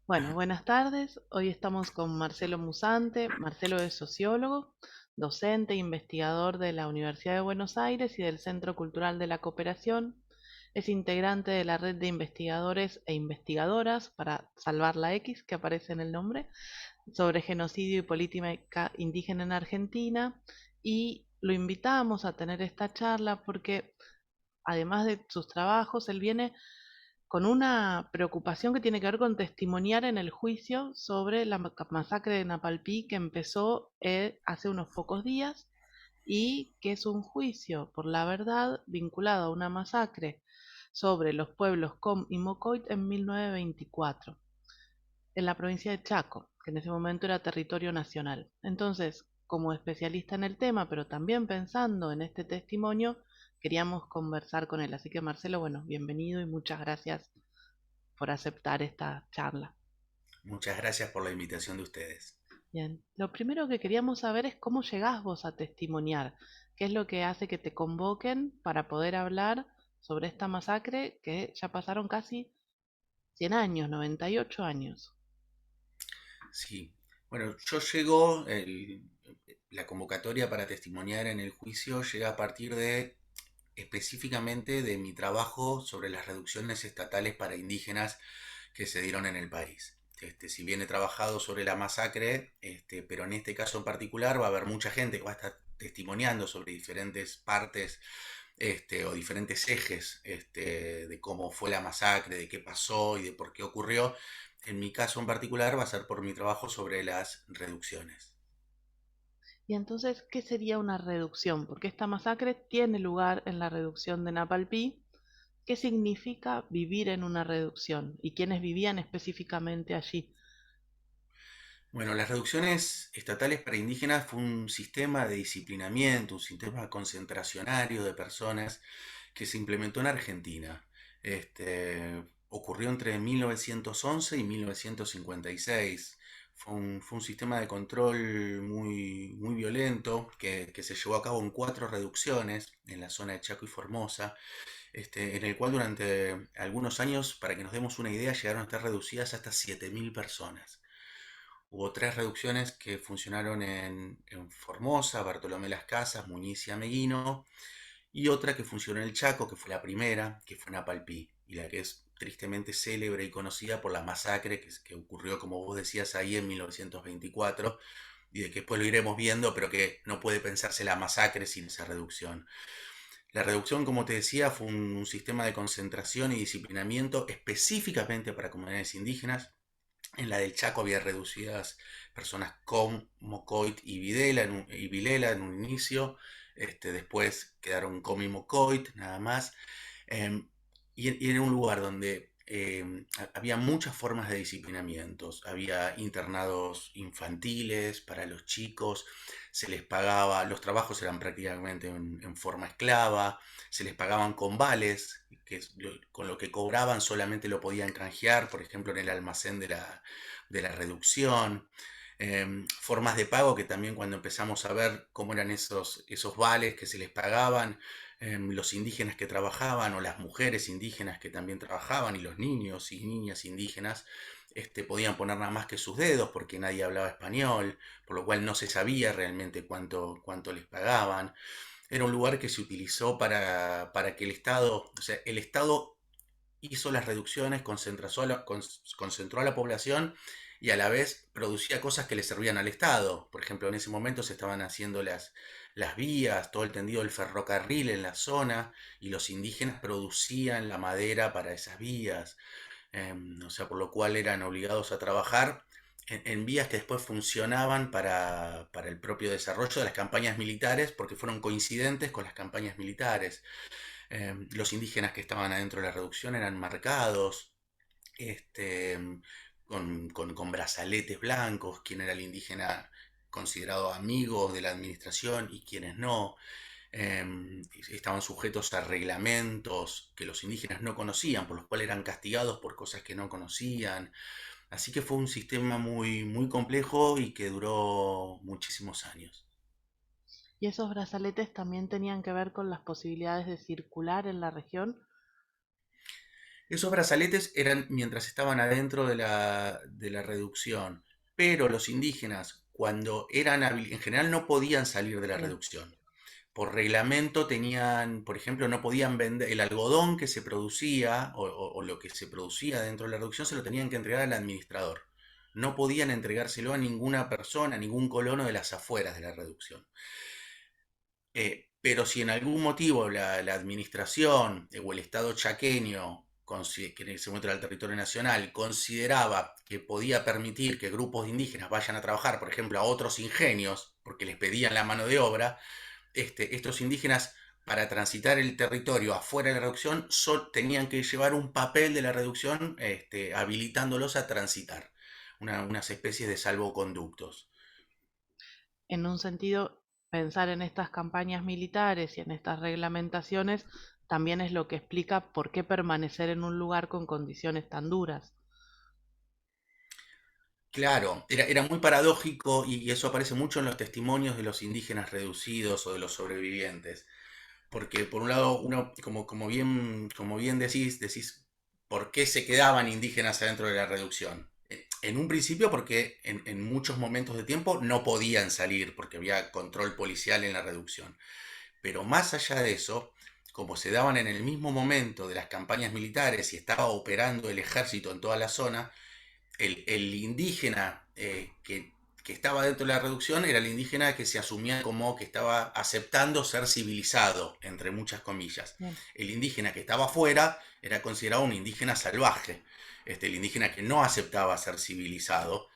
Bueno, buenas tardes. Hoy estamos con Marcelo Musante. Marcelo es sociólogo, docente e investigador de la Universidad de Buenos Aires y del Centro Cultural de la Cooperación. Es integrante de la red de investigadores e investigadoras para Salvar la X, que aparece en el nombre, sobre genocidio y política indígena en Argentina. Y lo invitamos a tener esta charla porque, además de sus trabajos, él viene con una preocupación que tiene que ver con testimoniar en el juicio sobre la masacre de Napalpí que empezó hace unos pocos días y que es un juicio por la verdad vinculado a una masacre sobre los pueblos Com y Mocoit en 1924 en la provincia de Chaco, que en ese momento era territorio nacional. Entonces, como especialista en el tema, pero también pensando en este testimonio, queríamos conversar con él. Así que Marcelo, bueno, bienvenido y muchas gracias por aceptar esta charla. Muchas gracias por la invitación de ustedes. Bien, lo primero que queríamos saber es cómo llegás vos a testimoniar, qué es lo que hace que te convoquen para poder hablar sobre esta masacre que ya pasaron casi 100 años, 98 años. Sí, bueno, la convocatoria para testimoniar en el juicio llega a partir de específicamente de mi trabajo sobre las reducciones estatales para indígenas que se dieron en el país. Si bien he trabajado sobre la masacre, pero en este caso en particular va a haber mucha gente que va a estar testimoniando sobre diferentes partes o diferentes ejes de cómo fue la masacre, de qué pasó y de por qué ocurrió. En mi caso en particular va a ser por mi trabajo sobre las reducciones. Y entonces, ¿qué sería una reducción? Porque esta masacre tiene lugar en la reducción de Napalpí. ¿Qué significa vivir en una reducción? ¿Y quiénes vivían específicamente allí? Bueno, las reducciones estatales para indígenas fue un sistema de disciplinamiento, un sistema concentracionario de personas que se implementó en Argentina. Ocurrió entre 1911 y 1956. Fue un sistema de control muy violento que se llevó a cabo en 4 reducciones en la zona de Chaco y Formosa, en el cual durante algunos años, para que nos demos una idea, llegaron a estar reducidas hasta 7.000 personas. Hubo 3 reducciones que funcionaron en Formosa, Bartolomé Las Casas, Muñiz y Ameguino, y otra que funcionó en el Chaco, que fue la primera, que fue en Apalpí, y la que es tristemente célebre y conocida por la masacre que ocurrió, como vos decías, ahí en 1924, y de que después lo iremos viendo, pero que no puede pensarse la masacre sin esa reducción. La reducción, como te decía, fue un sistema de concentración y disciplinamiento específicamente para comunidades indígenas. En la del Chaco había reducidas personas con Mocoit y Vilela en un inicio. Después quedaron Com y Mocoit, nada más. Em, y era un lugar donde había muchas formas de disciplinamientos. Había internados infantiles para los chicos, se les pagaba, los trabajos eran prácticamente en forma esclava, se les pagaban con vales, con lo que cobraban solamente lo podían canjear, por ejemplo, en el almacén de la reducción. Formas de pago que también cuando empezamos a ver cómo eran esos vales que se les pagaban, los indígenas que trabajaban o las mujeres indígenas que también trabajaban y los niños y niñas indígenas podían poner nada más que sus dedos porque nadie hablaba español, por lo cual no se sabía realmente cuánto les pagaban. Era un lugar que se utilizó para que el Estado hizo las reducciones, concentró a la población y a la vez producía cosas que le servían al Estado. Por ejemplo, en ese momento se estaban haciendo las vías, todo el tendido del ferrocarril en la zona y los indígenas producían la madera para esas vías. O sea, por lo cual eran obligados a trabajar en vías que después funcionaban para el propio desarrollo de las campañas militares porque fueron coincidentes con las campañas militares. Los indígenas que estaban adentro de la reducción eran marcados, este, con brazaletes blancos, quién era el indígena considerado amigo de la administración y quienes no. Estaban sujetos a reglamentos que los indígenas no conocían, por los cuales eran castigados por cosas que no conocían. Así que fue un sistema muy complejo y que duró muchísimos años. Y esos brazaletes también tenían que ver con las posibilidades de circular en la región. Esos brazaletes eran mientras estaban adentro de la reducción, pero los indígenas, cuando eran en general no podían salir de la Bien. reducción. Por reglamento tenían, por ejemplo, no podían vender el algodón que se producía o lo que se producía dentro de la reducción, se lo tenían que entregar al administrador. No podían entregárselo a ninguna persona, a ningún colono de las afueras de la reducción. Pero si en algún motivo la administración o el Estado chaqueño, que en ese momento era el territorio nacional, consideraba que podía permitir que grupos de indígenas vayan a trabajar, por ejemplo, a otros ingenios, porque les pedían la mano de obra, estos indígenas para transitar el territorio afuera de la reducción tenían que llevar un papel de la reducción habilitándolos a transitar, unas especies de salvoconductos. En un sentido, pensar en estas campañas militares y en estas reglamentaciones también es lo que explica por qué permanecer en un lugar con condiciones tan duras. Claro, era muy paradójico y eso aparece mucho en los testimonios de los indígenas reducidos o de los sobrevivientes. Porque por un lado, uno, como bien decís, ¿por qué se quedaban indígenas adentro de la reducción? En un principio porque en muchos momentos de tiempo no podían salir porque había control policial en la reducción. Pero más allá de eso, como se daban en el mismo momento de las campañas militares y estaba operando el ejército en toda la zona, el indígena que estaba dentro de la reducción era el indígena que se asumía como que estaba aceptando ser civilizado, entre muchas comillas. Bien. El indígena que estaba afuera era considerado un indígena salvaje, el indígena que no aceptaba ser civilizado,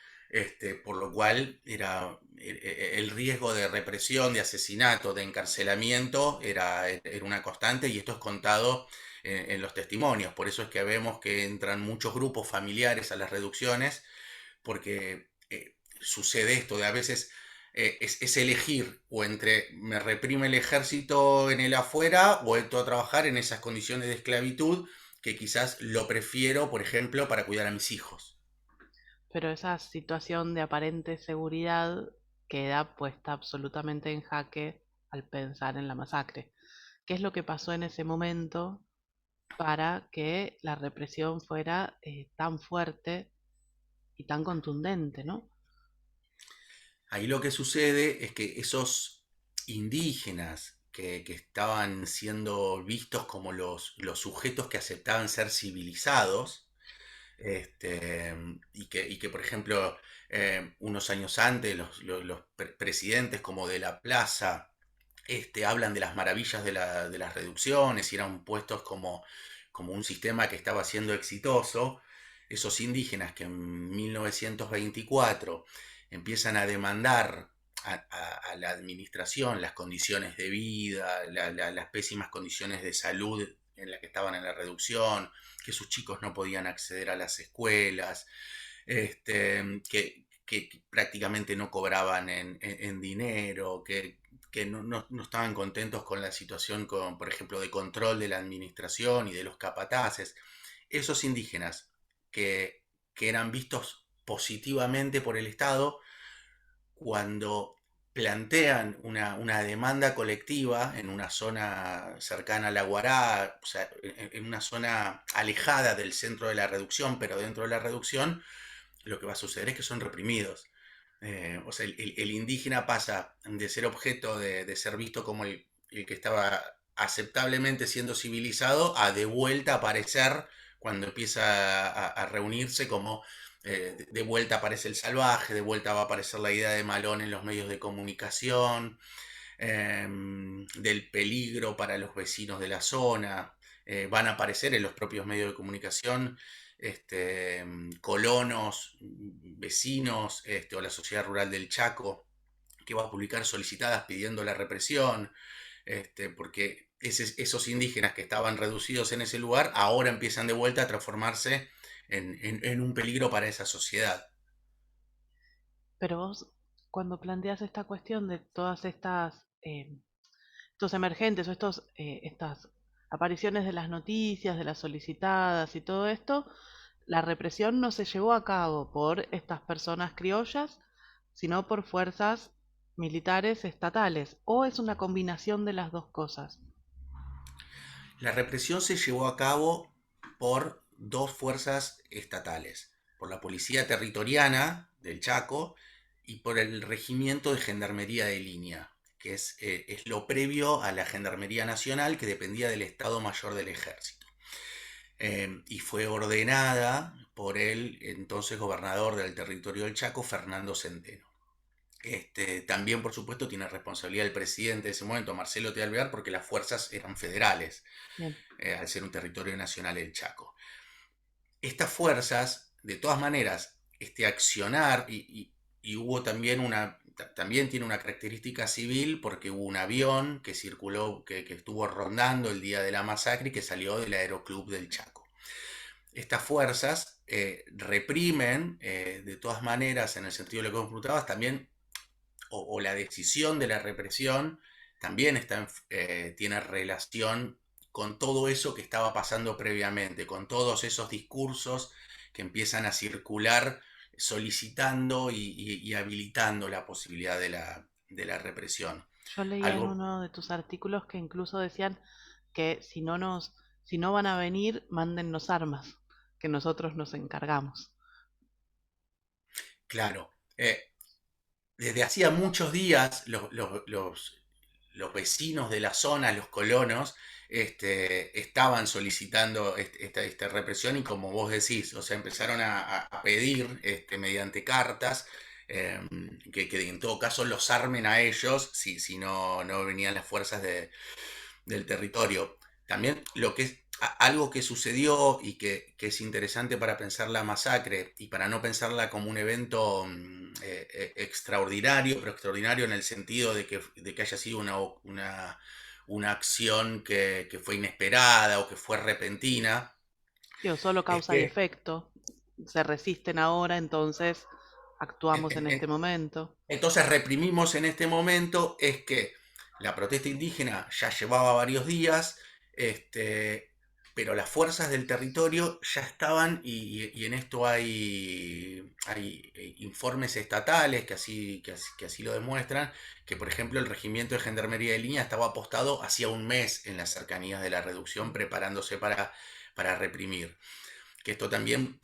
por lo cual el riesgo de represión, de asesinato, de encarcelamiento era una constante y esto es contado en los testimonios. Por eso es que vemos que entran muchos grupos familiares a las reducciones, porque sucede esto de a veces es elegir o entre me reprime el ejército en el afuera o entro a trabajar en esas condiciones de esclavitud que quizás lo prefiero, por ejemplo, para cuidar a mis hijos. Pero esa situación de aparente seguridad queda puesta absolutamente en jaque al pensar en la masacre. ¿Qué es lo que pasó en ese momento para que la represión fuera tan fuerte y tan contundente, ¿no? Ahí lo que sucede es que esos indígenas que estaban siendo vistos como los sujetos que aceptaban ser civilizados, y que, por ejemplo, unos años antes los presidentes como de la Plaza hablan de las maravillas de las reducciones y eran puestos como un sistema que estaba siendo exitoso. Esos indígenas que en 1924 empiezan a demandar a la administración las condiciones de vida, las pésimas condiciones de salud en las que estaban en la reducción, que sus chicos no podían acceder a las escuelas, que prácticamente no cobraban en dinero, que no estaban contentos con la situación, por ejemplo, de control de la administración y de los capataces. Esos indígenas que eran vistos positivamente por el Estado, cuando plantean una demanda colectiva en una zona cercana a la Guará, o sea, en una zona alejada del centro de la reducción, pero dentro de la reducción, lo que va a suceder es que son reprimidos. O sea, el indígena pasa de ser objeto de ser visto como el que estaba aceptablemente siendo civilizado a de vuelta aparecer cuando empieza a reunirse como de vuelta aparece el salvaje, de vuelta va a aparecer la idea de Malón en los medios de comunicación, del peligro para los vecinos de la zona, van a aparecer en los propios medios de comunicación colonos, vecinos, o la Sociedad Rural del Chaco, que va a publicar solicitadas pidiendo la represión, porque esos indígenas que estaban reducidos en ese lugar ahora empiezan de vuelta a transformarse en un peligro para esa sociedad. Pero vos, cuando planteas esta cuestión de todas estas, estos emergentes o estas apariciones de las noticias, de las solicitadas y todo esto, la represión no se llevó a cabo por estas personas criollas, sino por fuerzas militares estatales, o es una combinación de las dos cosas. La represión se llevó a cabo por dos fuerzas estatales, por la Policía Territoriana del Chaco y por el Regimiento de Gendarmería de Línea, que es lo previo a la Gendarmería Nacional que dependía del Estado Mayor del Ejército. Y fue ordenada por el entonces gobernador del territorio del Chaco, Fernando Centeno. También, por supuesto, tiene responsabilidad el presidente de ese momento, Marcelo T. Alvear, porque las fuerzas eran federales, Bien. al ser un territorio nacional el Chaco. Estas fuerzas, de todas maneras, accionar, y hubo también también tiene una característica civil porque hubo un avión que circuló, que estuvo rondando el día de la masacre y que salió del Aeroclub del Chaco. Estas fuerzas reprimen, de todas maneras, en el sentido de lo que vos preguntabas, también, o la decisión de la represión también tiene relación con todo eso que estaba pasando previamente, con todos esos discursos que empiezan a circular solicitando y habilitando la posibilidad de la represión. Yo leía en Algo, uno de tus artículos que incluso decían que si no van a venir, mándennos armas, que nosotros nos encargamos. claro, desde hacía muchos días los vecinos de la zona, los colonos, estaban solicitando esta represión y como vos decís, o sea, empezaron a pedir mediante cartas eh, que en todo caso los armen a ellos si no venían las fuerzas del territorio. También algo que sucedió y que es interesante para pensar la masacre y para no pensarla como un evento extraordinario, pero extraordinario en el sentido de que haya sido una acción que fue inesperada o que fue repentina, Digo, solo es causa y que efecto. Se resisten ahora, entonces actuamos en este momento. entonces reprimimos en este momento, es que la protesta indígena ya llevaba varios días, este, pero las fuerzas del territorio ya estaban, y en esto hay informes estatales que así lo demuestran, que por ejemplo el Regimiento de Gendarmería de Línea estaba apostado hacía un mes en las cercanías de la reducción, preparándose para reprimir. Que esto también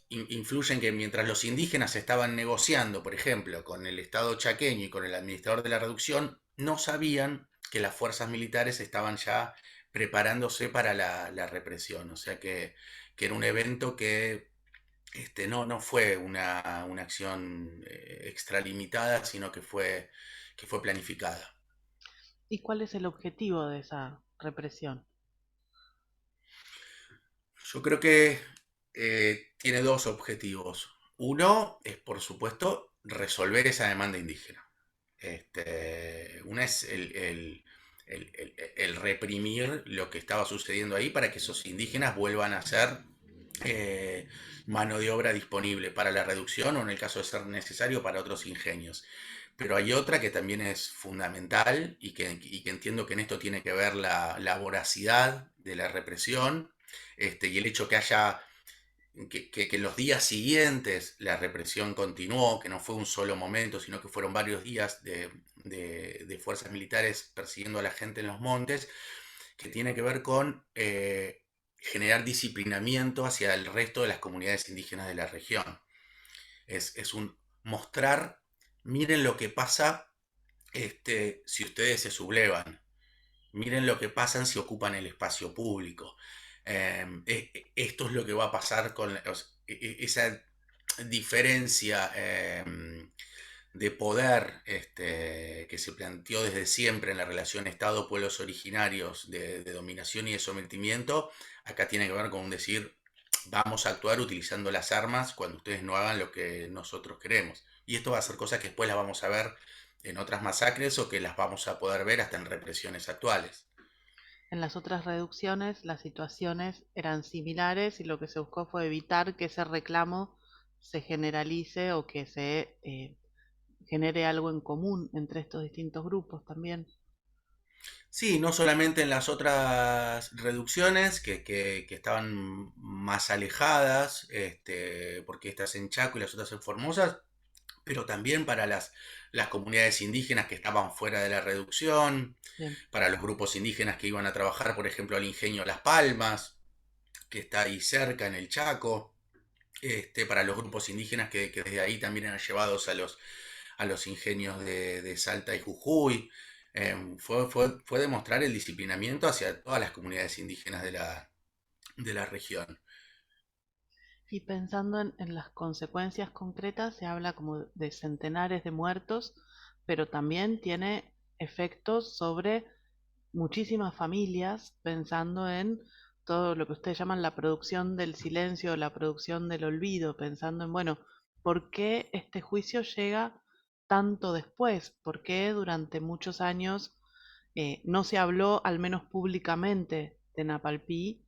influye en que mientras los indígenas estaban negociando, por ejemplo, con el Estado chaqueño y con el administrador de la reducción, no sabían que las fuerzas militares estaban ya preparándose para la represión. O sea que era un evento que no fue una acción extralimitada, sino que fue planificada. ¿Y cuál es el objetivo de esa represión? Yo creo que tiene dos objetivos. Uno es, por supuesto, resolver esa demanda indígena. Una es el reprimir lo que estaba sucediendo ahí para que esos indígenas vuelvan a ser eh, mano de obra disponible para la reducción o, en el caso de ser necesario, para otros ingenios. Pero hay otra que también es fundamental y que entiendo que en esto tiene que ver la voracidad de la represión, y el hecho que en los días siguientes la represión continuó, que no fue un solo momento, sino que fueron varios días de fuerzas militares persiguiendo a la gente en los montes, que tiene que ver con generar disciplinamiento hacia el resto de las comunidades indígenas de la región. Es un mostrar, miren lo que pasa si ustedes se sublevan, miren lo que pasa si ocupan el espacio público. Esto es lo que va a pasar con esa diferencia de poder que se planteó desde siempre en la relación Estado-pueblos originarios de dominación y de sometimiento. Acá tiene que ver con decir, vamos a actuar utilizando las armas cuando ustedes no hagan lo que nosotros queremos. Y esto va a ser cosas que después las vamos a ver en otras masacres o que las vamos a poder ver hasta en represiones actuales. En las otras reducciones las situaciones eran similares y lo que se buscó fue evitar que ese reclamo se generalice o que se genere algo en común entre estos distintos grupos también. Sí, no solamente en las otras reducciones que estaban más alejadas, porque estas en Chaco y las otras en Formosa, pero también para las comunidades indígenas que estaban fuera de la reducción, Bien, para los grupos indígenas que iban a trabajar, por ejemplo, al ingenio Las Palmas, que está ahí cerca en el Chaco, para los grupos indígenas que desde ahí también eran llevados a los ingenios de Salta y Jujuy. Fue demostrar el disciplinamiento hacia todas las comunidades indígenas de la región. Y pensando en las consecuencias concretas, se habla como de centenares de muertos, pero también tiene efectos sobre muchísimas familias, pensando en todo lo que ustedes llaman la producción del silencio, la producción del olvido, pensando en, bueno, ¿por qué este juicio llega tanto después? ¿Por qué durante muchos años no se habló, al menos públicamente, de Napalpí?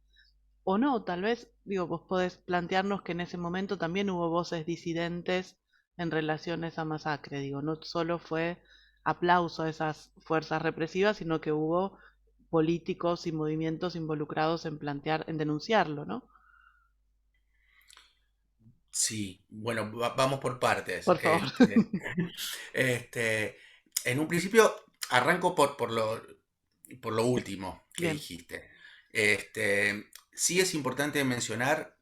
O no, tal vez, digo, vos podés plantearnos que en ese momento también hubo voces disidentes en relación a esa masacre, digo, no solo fue aplauso a esas fuerzas represivas, sino que hubo políticos y movimientos involucrados en plantear, en denunciarlo, ¿no? Sí, bueno, vamos por partes. Por favor. Este, en un principio arranco por lo último que Bien, dijiste. Sí es importante mencionar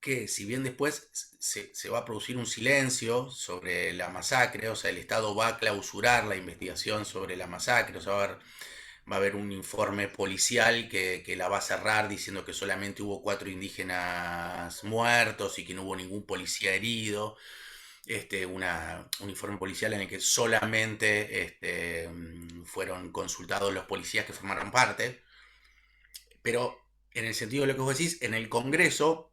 que si bien después se va a producir un silencio sobre la masacre, o sea, el Estado va a clausurar la investigación sobre la masacre, o sea, va a haber un informe policial que la va a cerrar diciendo que solamente hubo 4 indígenas muertos y que no hubo ningún policía herido. Un informe policial en el que solamente fueron consultados los policías que formaron parte. Pero en el sentido de lo que vos decís, en el Congreso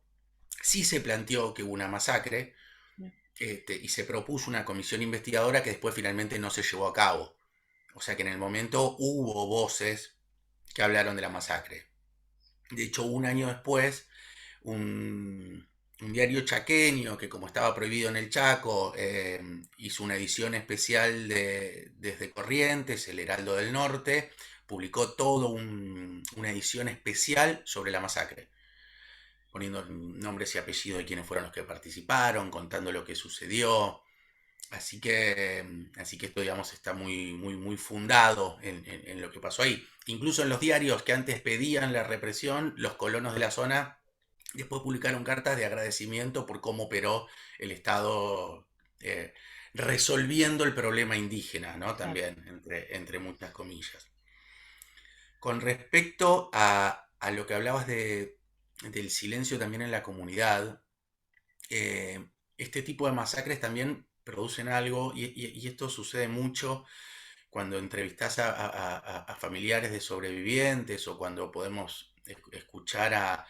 sí se planteó que hubo una masacre, bien, y se propuso una comisión investigadora que después finalmente no se llevó a cabo. O sea que en el momento hubo voces que hablaron de la masacre. De hecho, un año después, un diario chaqueño que como estaba prohibido en el Chaco, hizo una edición especial desde Corrientes, el Heraldo del Norte, publicó toda una edición especial sobre la masacre, poniendo nombres y apellidos de quienes fueron los que participaron, contando lo que sucedió. Así que esto, digamos, está muy fundado en lo que pasó ahí. Incluso en los diarios que antes pedían la represión, los colonos de la zona después publicaron cartas de agradecimiento por cómo operó el Estado, resolviendo el problema indígena, ¿no? claro. También, entre muchas comillas. Con respecto a lo que hablabas del silencio también en la comunidad, este tipo de masacres también producen algo, y esto sucede mucho cuando entrevistas a familiares de sobrevivientes o cuando podemos escuchar a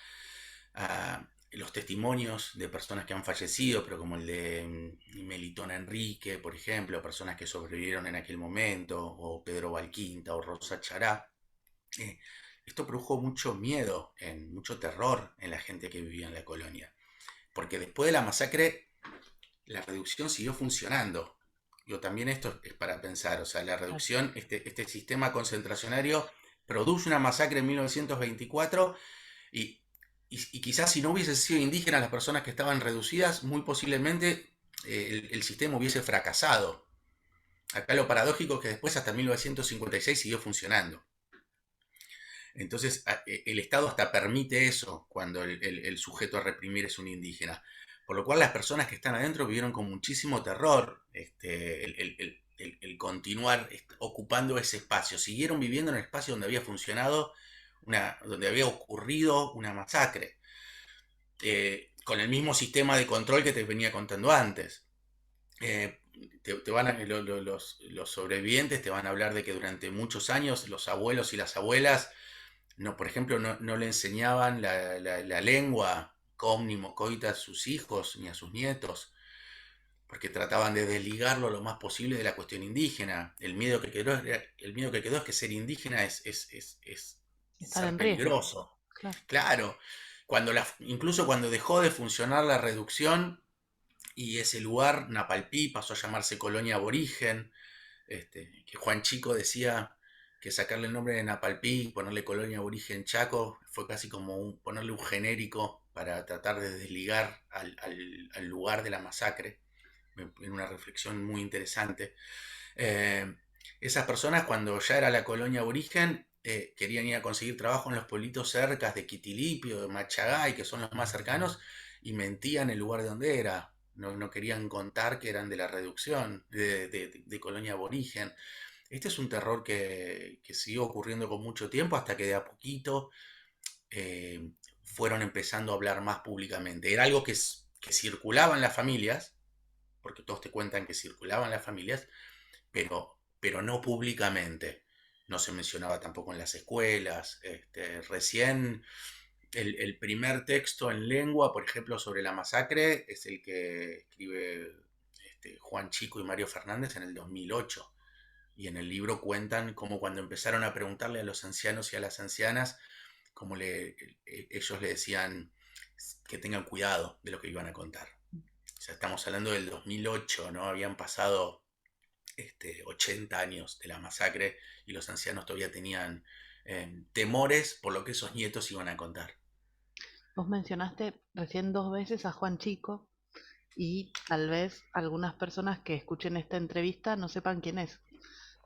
los testimonios de personas que han fallecido, pero como el de Melitona Enrique, por ejemplo, personas que sobrevivieron en aquel momento, o Pedro Valquinta o Rosa Chará. eh, Esto produjo mucho miedo, mucho terror en la gente que vivía en la colonia, porque después de la masacre la reducción siguió funcionando. Yo también esto es para pensar, o sea, la Claro. reducción, este sistema concentracionario produce una masacre en 1924 y, y quizás si no hubiesen sido indígenas las personas que estaban reducidas, muy posiblemente el sistema hubiese fracasado. Acá lo paradójico es que después hasta 1956 siguió funcionando. Entonces el Estado hasta permite eso cuando el sujeto a reprimir es un indígena. Por lo cual las personas que están adentro vivieron con muchísimo terror el continuar ocupando ese espacio. Siguieron viviendo en el espacio donde había funcionado, donde había ocurrido una masacre, con el mismo sistema de control que te venía contando antes. Eh, los sobrevivientes te van a hablar de que durante muchos años los abuelos y las abuelas no, por ejemplo, no le enseñaban la lengua comni coita a sus hijos ni a sus nietos, porque trataban de desligarlo lo más posible de la cuestión indígena. El miedo que quedó es que ser indígena es Estar ser en riesgo. peligroso. Claro. Claro, incluso cuando dejó de funcionar la reducción y ese lugar, Napalpí, pasó a llamarse colonia aborigen, que Juan Chico decía que sacarle el nombre de Napalpí y ponerle colonia aborigen Chaco fue casi como ponerle un genérico para tratar de desligar al lugar de la masacre, en una reflexión muy interesante. Eh, Esas personas, cuando ya era la colonia aborigen, querían ir a conseguir trabajo en los pueblitos cercas de Quitilipio, de Machagay, que son los más cercanos, y mentían el lugar de donde era. No querían contar que eran de la reducción, de colonia aborigen. Este es un terror que siguió ocurriendo con mucho tiempo hasta que de a poquito eh, fueron empezando a hablar más públicamente. Era algo que circulaba en las familias, porque todos te cuentan que circulaba en las familias, pero no públicamente. No se mencionaba tampoco en las escuelas. Recién el primer texto en lengua, por ejemplo, sobre la masacre, es el que escribe Juan Chico y Mario Fernández en el 2008. Y en el libro cuentan cómo cuando empezaron a preguntarle a los ancianos y a las ancianas, como ellos le decían que tengan cuidado de lo que iban a contar. O sea, estamos hablando del 2008, ¿no? Habían pasado 80 años de la masacre y los ancianos todavía tenían temores por lo que esos nietos iban a contar. Vos mencionaste recién 2 veces a Juan Chico y tal vez algunas personas que escuchen esta entrevista no sepan quién es.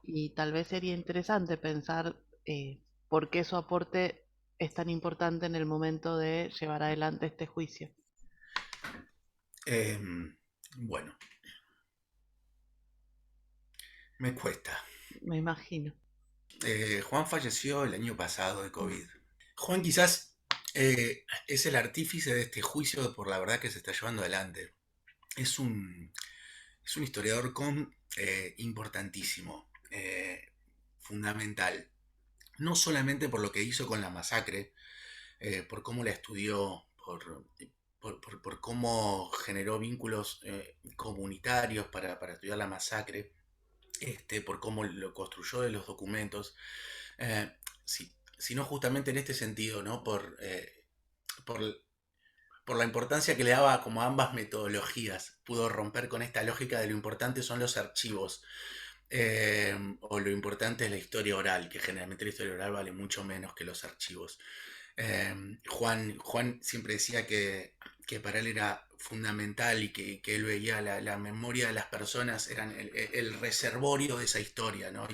Y tal vez sería interesante pensar por qué su aporte es tan importante en el momento de llevar adelante este juicio. Eh, bueno, me cuesta. Me imagino. Juan falleció el año pasado de COVID. Juan quizás es el artífice de este juicio por la verdad que se está llevando adelante. Es un, es un historiador importantísimo, fundamental. No solamente por lo que hizo con la masacre, por cómo la estudió, por cómo generó vínculos comunitarios para estudiar la masacre, por cómo lo construyó de los documentos, eh, sino justamente en este sentido, ¿no? Por, por la importancia que le daba como a ambas metodologías. Pudo romper con esta lógica de lo importante son los archivos, o lo importante es la historia oral, que generalmente la historia oral vale mucho menos que los archivos. Juan siempre decía que para él era fundamental y que él veía la memoria de las personas eran el reservorio de esa historia, ¿no?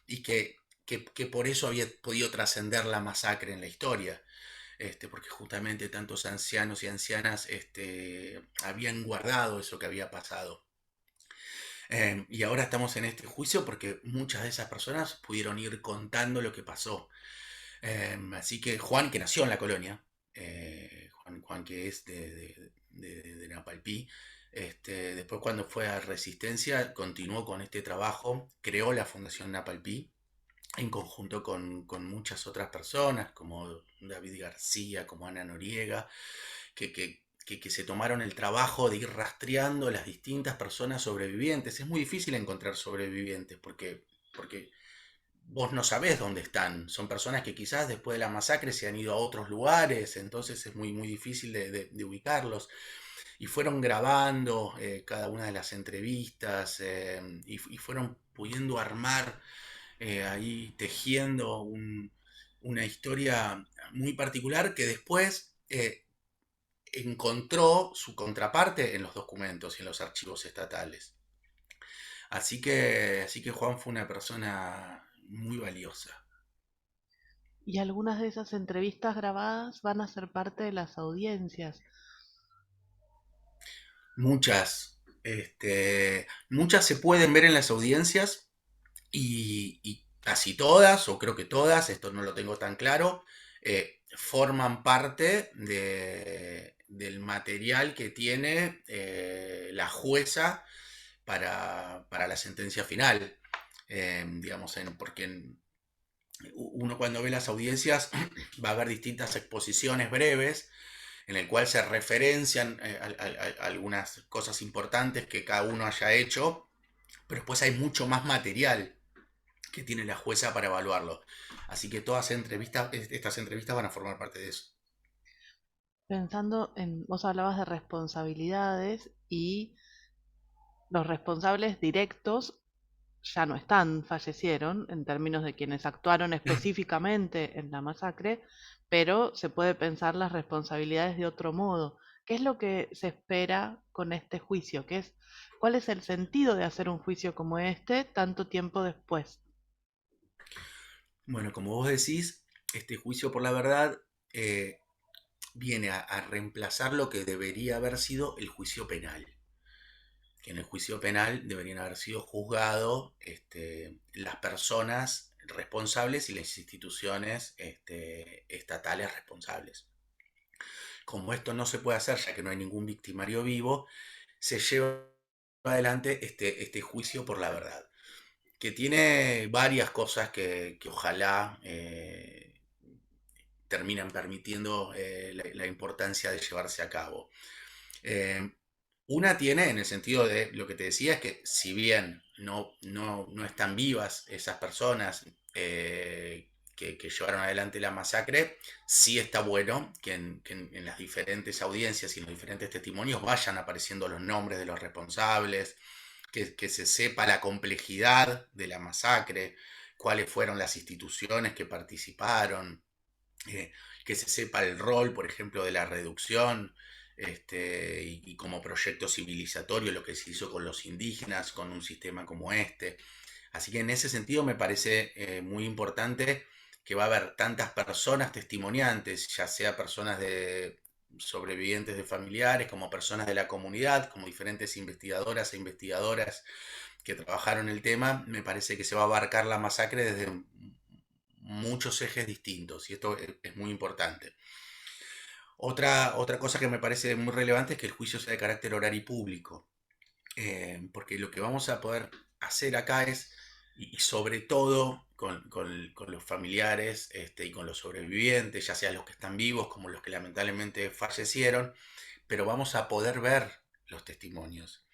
Y que por eso había podido trascender la masacre en la historia. Porque justamente tantos ancianos y ancianas habían guardado eso que había pasado. Y ahora estamos en este juicio porque muchas de esas personas pudieron ir contando lo que pasó. Así que Juan, que nació en la colonia, Juan que es de Napalpí, después cuando fue a Resistencia continuó con este trabajo, creó la Fundación Napalpí en conjunto con muchas otras personas, como David García, como Ana Noriega, que se tomaron el trabajo de ir rastreando las distintas personas sobrevivientes. Es muy difícil encontrar sobrevivientes porque vos no sabés dónde están. Son personas que quizás después de la masacre se han ido a otros lugares, entonces es muy difícil de ubicarlos. Y fueron grabando cada una de las entrevistas, y fueron pudiendo armar, ahí tejiendo una historia muy particular que después encontró su contraparte en los documentos y en los archivos estatales. Así que Juan fue una persona muy valiosa. Y algunas de esas entrevistas grabadas van a ser parte de las audiencias. Muchas se pueden ver en las audiencias y casi todas, o creo que todas, esto no lo tengo tan claro, forman parte del material que tiene la jueza para la sentencia final. Digamos, porque uno cuando ve las audiencias va a ver distintas exposiciones breves en el cual se referencian algunas cosas importantes que cada uno haya hecho, pero después hay mucho más material que tiene la jueza para evaluarlo. Así que estas entrevistas van a formar parte de eso. Pensando en, vos hablabas de responsabilidades y los responsables directos ya no están, fallecieron en términos de quienes actuaron específicamente en la masacre, pero se puede pensar las responsabilidades de otro modo. ¿Qué es lo que se espera con este juicio? ¿Cuál es el sentido de hacer un juicio como este tanto tiempo después? Bueno, como vos decís, este juicio por la verdad eh, viene a reemplazar lo que debería haber sido el juicio penal. Que en el juicio penal deberían haber sido juzgados las personas responsables y las instituciones estatales responsables. Como esto no se puede hacer, ya que no hay ningún victimario vivo, se lleva adelante este juicio por la verdad, que tiene varias cosas que ojalá terminan permitiendo la importancia de llevarse a cabo. Eh, una tiene en el sentido de lo que te decía, es que si bien no están vivas esas personas que llevaron adelante la masacre, sí está bueno que en las diferentes audiencias y en los diferentes testimonios vayan apareciendo los nombres de los responsables, que se sepa la complejidad de la masacre, cuáles fueron las instituciones que participaron, eh, que se sepa el rol, por ejemplo, de la reducción, y como proyecto civilizatorio lo que se hizo con los indígenas, con un sistema como este. Así que en ese sentido me parece muy importante que va a haber tantas personas testimoniantes, ya sea personas de sobrevivientes de familiares, como personas de la comunidad, como diferentes investigadoras e investigadoras que trabajaron el tema. Me parece que se va a abarcar la masacre desde muchos ejes distintos y esto es muy importante. Otra cosa que me parece muy relevante es que el juicio sea de carácter horario y público, porque lo que vamos a poder hacer acá es, y sobre todo con los familiares y con los sobrevivientes, ya sea los que están vivos como los que lamentablemente fallecieron, pero vamos a poder ver los testimonios,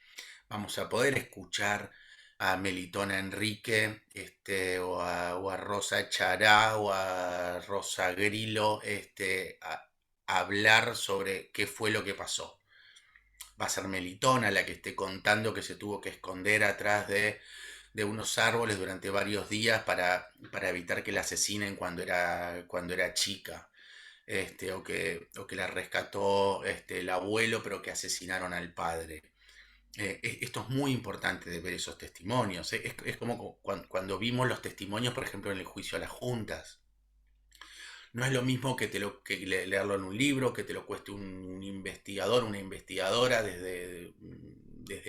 vamos a poder escuchar a Melitona Enrique, o a Rosa Chará, o a Rosa Grillo, a hablar sobre qué fue lo que pasó. Va a ser Melitona la que esté contando que se tuvo que esconder atrás de unos árboles durante varios días para evitar que la asesinen cuando era chica. O que la rescató el abuelo, pero que asesinaron al padre. Esto es muy importante de ver esos testimonios. Es como cuando vimos los testimonios, por ejemplo, en el juicio a las juntas. No es lo mismo que leerlo en un libro, que te lo cueste un investigador, una investigadora desde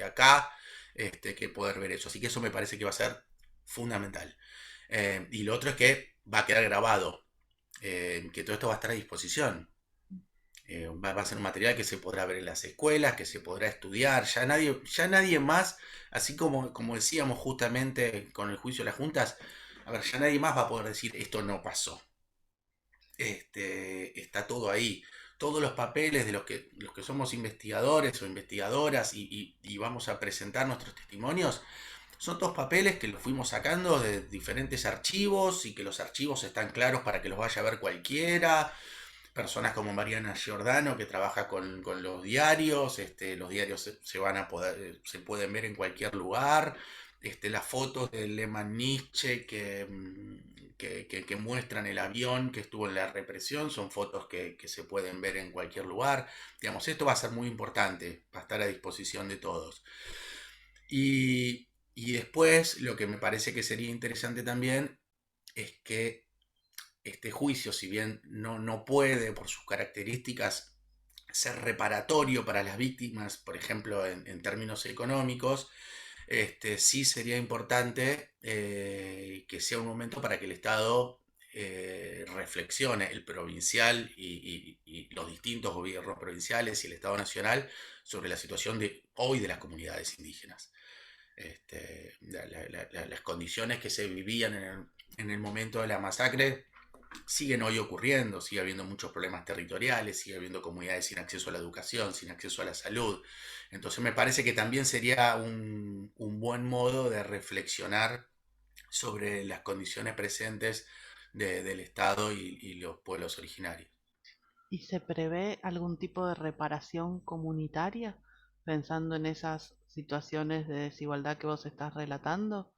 acá, que poder ver eso. Así que eso me parece que va a ser fundamental. Y lo otro es que va a quedar grabado, que todo esto va a estar a disposición. Va a ser un material que se podrá ver en las escuelas, que se podrá estudiar. Ya nadie más, así como decíamos justamente con el juicio de las juntas, a ver, ya nadie más va a poder decir esto no pasó. Está todo ahí. Todos los papeles de los que somos investigadores o investigadoras y vamos a presentar nuestros testimonios, son todos papeles que los fuimos sacando de diferentes archivos y que los archivos están claros para que los vaya a ver cualquiera. Personas como Mariana Giordano, que trabaja con los diarios se van a poder, se pueden ver en cualquier lugar. Las fotos de Lehmann Nietzsche que muestran el avión que estuvo en la represión son fotos que se pueden ver en cualquier lugar. Digamos, esto va a ser muy importante, va a estar a disposición de todos. Y después, lo que me parece que sería interesante también es que este juicio, si bien no puede por sus características ser reparatorio para las víctimas, por ejemplo, en términos económicos, sí sería importante que sea un momento para que el Estado reflexione, el provincial y los distintos gobiernos provinciales y el Estado nacional, sobre la situación de hoy de las comunidades indígenas. Las condiciones que se vivían en el momento de la masacre siguen hoy ocurriendo, sigue habiendo muchos problemas territoriales, sigue habiendo comunidades sin acceso a la educación, sin acceso a la salud. Entonces me parece que también sería un buen modo de reflexionar sobre las condiciones presentes del Estado y los pueblos originarios. ¿Y se prevé algún tipo de reparación comunitaria pensando en esas situaciones de desigualdad que vos estás relatando?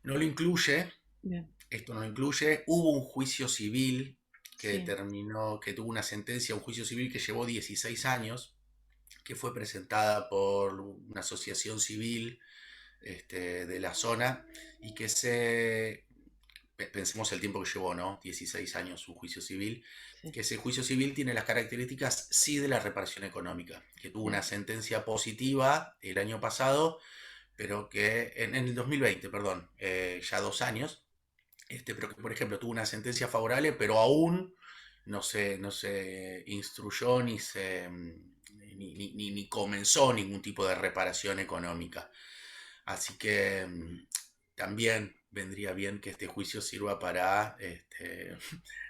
No lo incluye, Bien, esto no lo incluye. Hubo un juicio civil sí, que tuvo una sentencia, un juicio civil que llevó 16 años, que fue presentada por una asociación civil de la zona y que se pensemos el tiempo que llevó, ¿no? 16 años su juicio civil, Sí, que ese juicio civil tiene las características sí de la reparación económica, que tuvo bien. una sentencia positiva el año pasado, pero que en el 2020, perdón, ya 2 años, pero que por ejemplo tuvo una sentencia favorable, pero aún no se instruyó ni comenzó ningún tipo de reparación económica. Así que también vendría bien que este juicio sirva para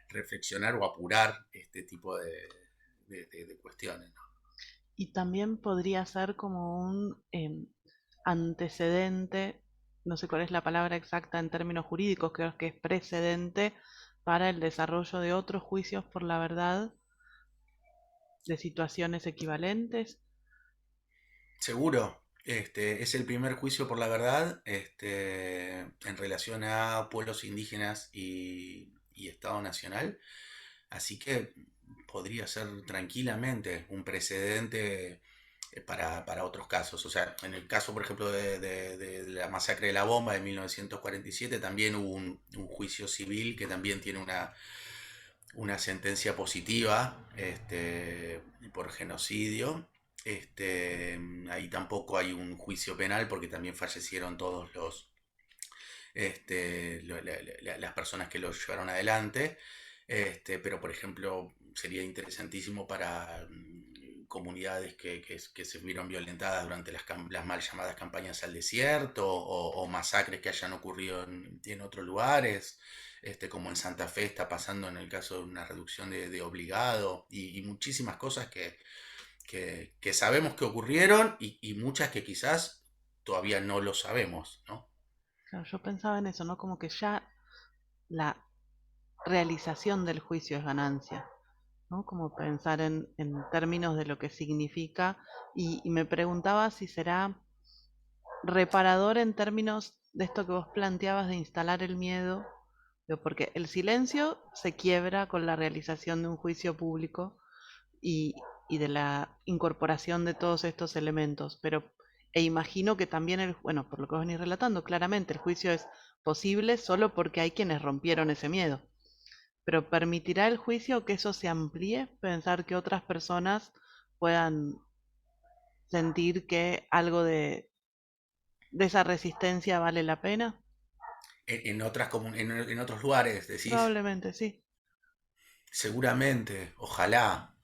reflexionar o apurar este tipo de cuestiones, ¿no? Y también podría ser como un antecedente, no sé cuál es la palabra exacta en términos jurídicos, creo que es precedente para el desarrollo de otros juicios por la verdad de situaciones equivalentes. Seguro, es el primer juicio por la verdad en relación a pueblos indígenas y Estado Nacional. Así que podría ser tranquilamente un precedente para otros casos. O sea, en el caso, por ejemplo, de la masacre de la bomba de 1947, también hubo un juicio civil que también tiene una sentencia positiva por genocidio. Ahí tampoco hay un juicio penal porque también fallecieron todos las personas que lo llevaron adelante. Pero, por ejemplo, sería interesantísimo para comunidades que se vieron violentadas durante las mal llamadas campañas al desierto o masacres que hayan ocurrido en otros lugares, como en Santa Fe está pasando en el caso de una reducción de obligado y muchísimas cosas que sabemos que ocurrieron y muchas que quizás todavía no lo sabemos, ¿no? Claro, yo pensaba en eso, ¿no? Como que ya la realización del juicio es ganancia, ¿no? Como pensar en términos de lo que significa y me preguntaba si será reparador en términos de esto que vos planteabas de instalar el miedo, porque el silencio se quiebra con la realización de un juicio público y, y de la incorporación de todos estos elementos, pero imagino que también bueno, por lo que vos venís relatando, claramente el juicio es posible solo porque hay quienes rompieron ese miedo. Pero ¿permitirá el juicio que eso se amplíe? Pensar que otras personas puedan sentir que algo de esa resistencia vale la pena. En otros lugares, decís, Probablemente sí. seguramente, ojalá,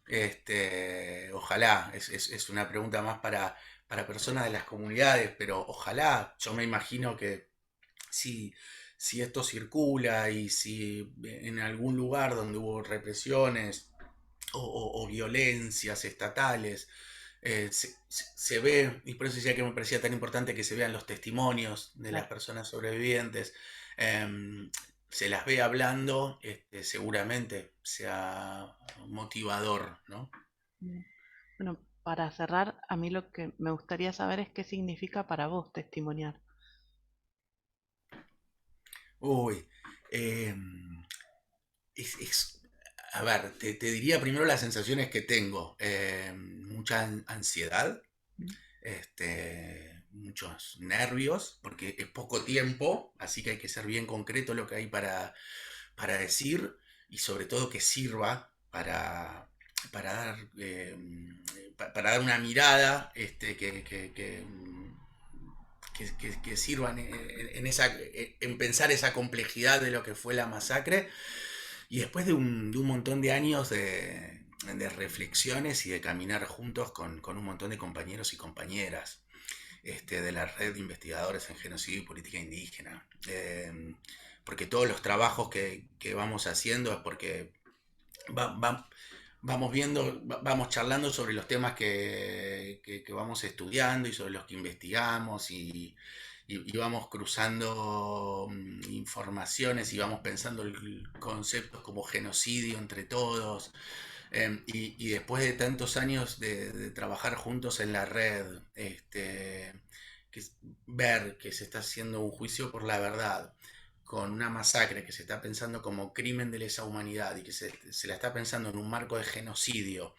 ojalá, es una pregunta más para personas de las comunidades, pero ojalá, yo me imagino que si, si esto circula y si en algún lugar donde hubo represiones o violencias estatales, se ve, y por eso decía que me parecía tan importante que se vean los testimonios de las Claro. personas sobrevivientes, se las ve hablando, seguramente sea motivador, ¿no? Bien. Bueno, para cerrar, a mí lo que me gustaría saber es qué significa para vos testimoniar. Uy, em, es, a ver, te diría primero las sensaciones que tengo. Mucha ansiedad, muchos nervios, porque es poco tiempo, así que hay que ser bien concreto lo que hay para decir y sobre todo que sirva para dar, para dar una mirada que sirvan en pensar esa complejidad de lo que fue la masacre y después de un montón de años de reflexiones y de caminar juntos con un montón de compañeros y compañeras de la red de investigadores en genocidio y política indígena. Porque todos los trabajos que vamos haciendo es porque va- va- vamos viendo, vamos charlando sobre los temas que vamos estudiando y sobre los que investigamos y vamos cruzando informaciones y vamos pensando conceptos como genocidio entre todos. Y después de tantos años de trabajar juntos en la red, ver que se está haciendo un juicio por la verdad, con una masacre que se está pensando como crimen de lesa humanidad y que se la está pensando en un marco de genocidio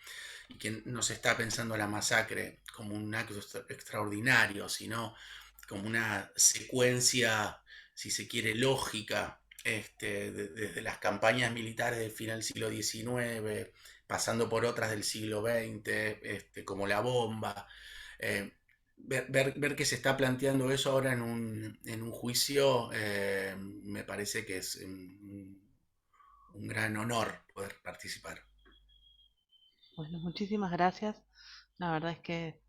y que no se está pensando la masacre como un acto extraordinario, sino como una secuencia, si se quiere, lógica desde las campañas militares del final del siglo XIX, pasando por otras del siglo XX, como la bomba. eh, ver que se está planteando eso ahora en un juicio, me parece que es un gran honor poder participar. Bueno, muchísimas gracias. La verdad es que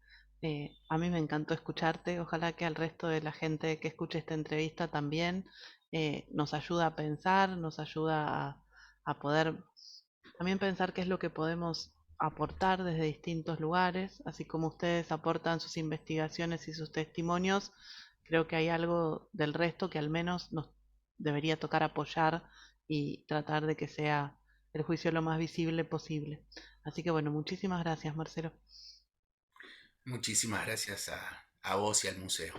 a mí me encantó escucharte. Ojalá que al resto de la gente que escuche esta entrevista también nos ayuda a pensar, nos ayuda a poder también pensar qué es lo que podemos aportar desde distintos lugares, así como ustedes aportan sus investigaciones y sus testimonios. Creo que hay algo del resto que al menos nos debería tocar apoyar y tratar de que sea el juicio lo más visible posible. Así que bueno, muchísimas gracias, Marcelo. Muchísimas gracias a vos y al museo.